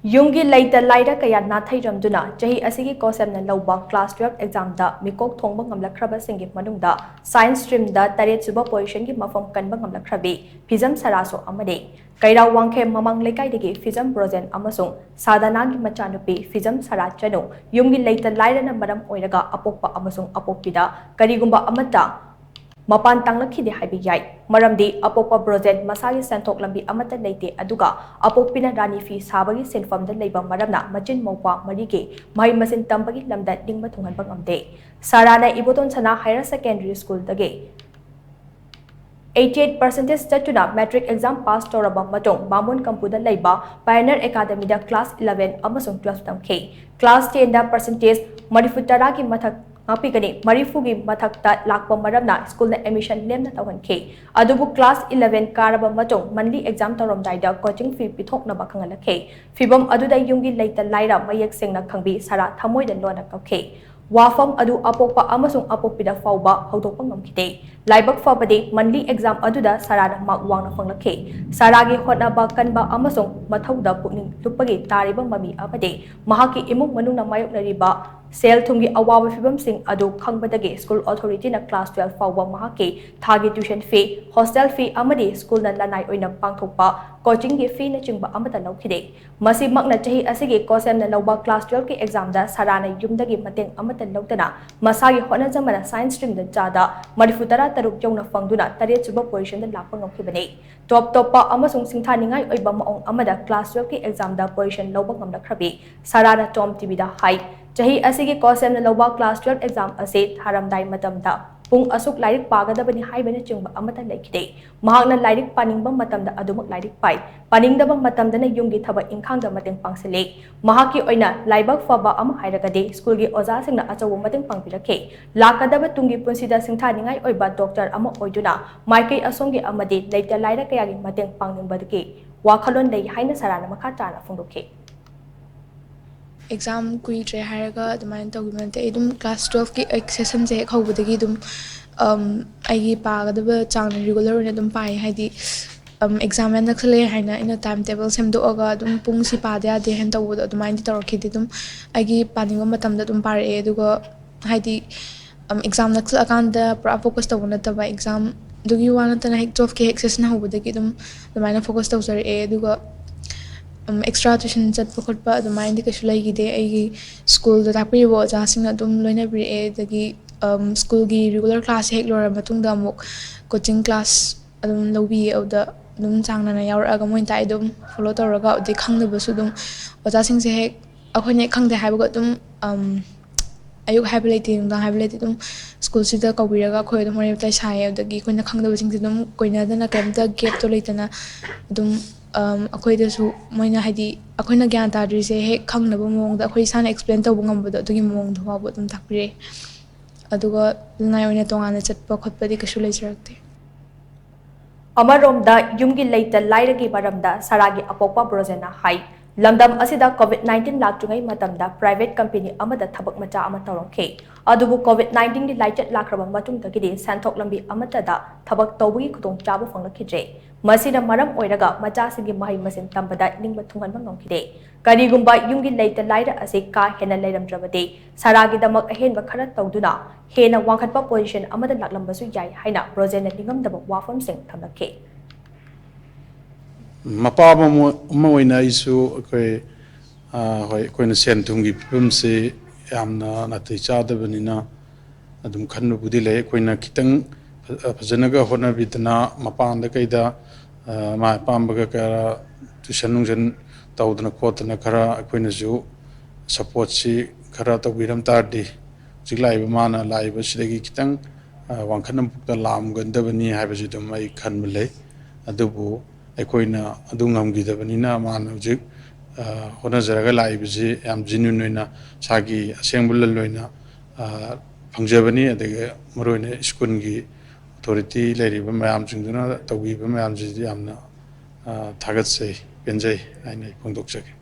Yungi Leita Laira kaya Naitheiramduna, chahi asigi COHSEM na louba class 12 exam da Meekok Thongba Ngamlakkhraba singi manungda science stream da taret suba position gi mapham kanba ngamlakkhrabi Phijam Sarah so amani kaira wangkhe mamang lekai degi Phijam Brojen amasung sadana gi machanupi Phijam Sarah chanu Yungi Leita Laira na maram oiraga apokpa amasung apokpida karigumba amata Mapan tanglakhi haibi yai maramdi apokpa brojen masagi sentok lambi amata leite aduga apokpina rani fi sabagi senfam da leiba maramna machin mokwa marige mai masin tambagi lamda dingma thunganba ngamde sarana iboton sana higher secondary school dage 88% statuna metric exam pass toraba matong bamun kampuda leiba pioneer academy da class 11 amasung 12 tamke class 10 da percentage marifutara ki mathak Apigani, Marifugi Matakta Lakpa Maramna, school na emission name na tawan K. Adubu class 11 Karaba Matong, monthly exam torom daida, coaching fee pitok na bakangala K. Phijam Aduda Yungi Leita Laira, Mayak Sing na Kangbi, Sarah Tamoy the Lona K. Wafam Adu Apokpa Amasung Apopida Fauba, Hodopangam Kite. Laibak Fabade, monthly exam Aduda, Sarah Mark Wang Fang K. Saragi Hotnaba Kanba Amasung, Matauda Puning, Tupagi, Tariba Mami Abade, Mahaki Imuk Manuna Mayok Nariba. Sel thungi awawa Phijam sing adu khangbadage school authority na class 12 fawwa mahaki thagi tuition fee hostel fee amadi school na lanai oina pangthokpa coaching gi fee na chingba amata laukhide masi makna chahi asigi COHSEM na louba class 12 ki exam da sarana yumdagi mateng amata lautana masagi hona jamana science stream da jada marifutara taruk yongna fangduna taret suba position da lakpa ngomkhibane top pa amasung singthaningai oiba maong amada class 12 ki exam da position louba ngamlakkhrabi sarana TOMTV da hai chahi asigi COHSEM na louba class 12 exam ase tharamdai matamda pung asuk lairik pagadabani haibana chingba amata laikide mahakna lairik paningba matamda adumak lairik pai paningdaba matamda na yungi thaba ingkhangda mateng pangsele mahaki oina laibak faba am hairagade school gi oja singna achaw mateng pangpirake lakadaba tungi punsida singthaningai oiba doctor ama oiduna maikai asongi amade Leita Laira kayagi mateng pangningbadake wakhalon lei haina sarana makha tana phongdoke exam kuitre haraga adumai tawimante idum class 12 ki session je khawbudagi dum aigi pagadaba chang regular ne dum pai haidi exam en naksale haina in a timetable semdoga dum pung si pada de hen tawud adumai di tawrkhidi dum aigi paninga matamda dum pare aduga haidi exam naksal akanda pra focus tawuna taba exam dugi wana tana hek 12 ki session hawbudagi dum adumai na focus tawsare aduga extra tuition chat pokotpa the mind kashu laigide ai school da tapri bo ja sing adum loina bri e dagi school gi regular class hek lora matung da muk coaching class adum lobi oda dum changna na yaur aga moin tai dum follow toraga odi khangna basu dum oja sing se hek akhone khangde haiba dum ayuk hability dum hability dum school sida kawiraga khoi dum hore tai sai odagi koina khangda basing dum koina dana kemta gap to leitana dum akoidasu moina haidi akoina gyan tadrise he khangnaba mongda akoi sana explain tawbu ngambado adugi mong dhwa bo dum takpire aduga nai oina tongana chatpa khotpadi kashu leisarakte Amaromda Yungi Leita Laira gi baramda saragi apokpa brojena hai lamdam asida COVID-19 laktungai matamda private company amada thabak macha ama tawrongke adubu COVID-19 gi laitat lakraba matung dagidi santhok lambi amata da thabak tawbugi khutong chaba phanglakhidre masina maram oiraga macha singi mahai masin tambada ningba thungan bangongkide karigumba Yungi Leita Laira ase ka hena leiramdrabade saragi damak ahenba khara tawduna hena wangkhatpa position amada laklambasu yai haina projena ningamdaba wafam sing thamlakhe mapaba moina isu koi hoi koina sen thungi phum se yamna natai chadabanina adum khannu budi le koina kitang phajanaga hona bidna mapanda kaida ma pambaga kara tuition nungjan tawdna khotna khara koina ju support si khara tawiram tardi jiglaiba mana laiba sidagi kitang wangkhanam pukta lam gandabani haibaji dum ai khanmale adubu aikoina adu ngamgidabanina mana hujik honajaraga laibji yam genuine oina sagi asengbul loina phangjabani adega maroina school gi authority lairiba mayam jingduna tawiba mayam ji yamna thagat sei penjai aina phongdokjage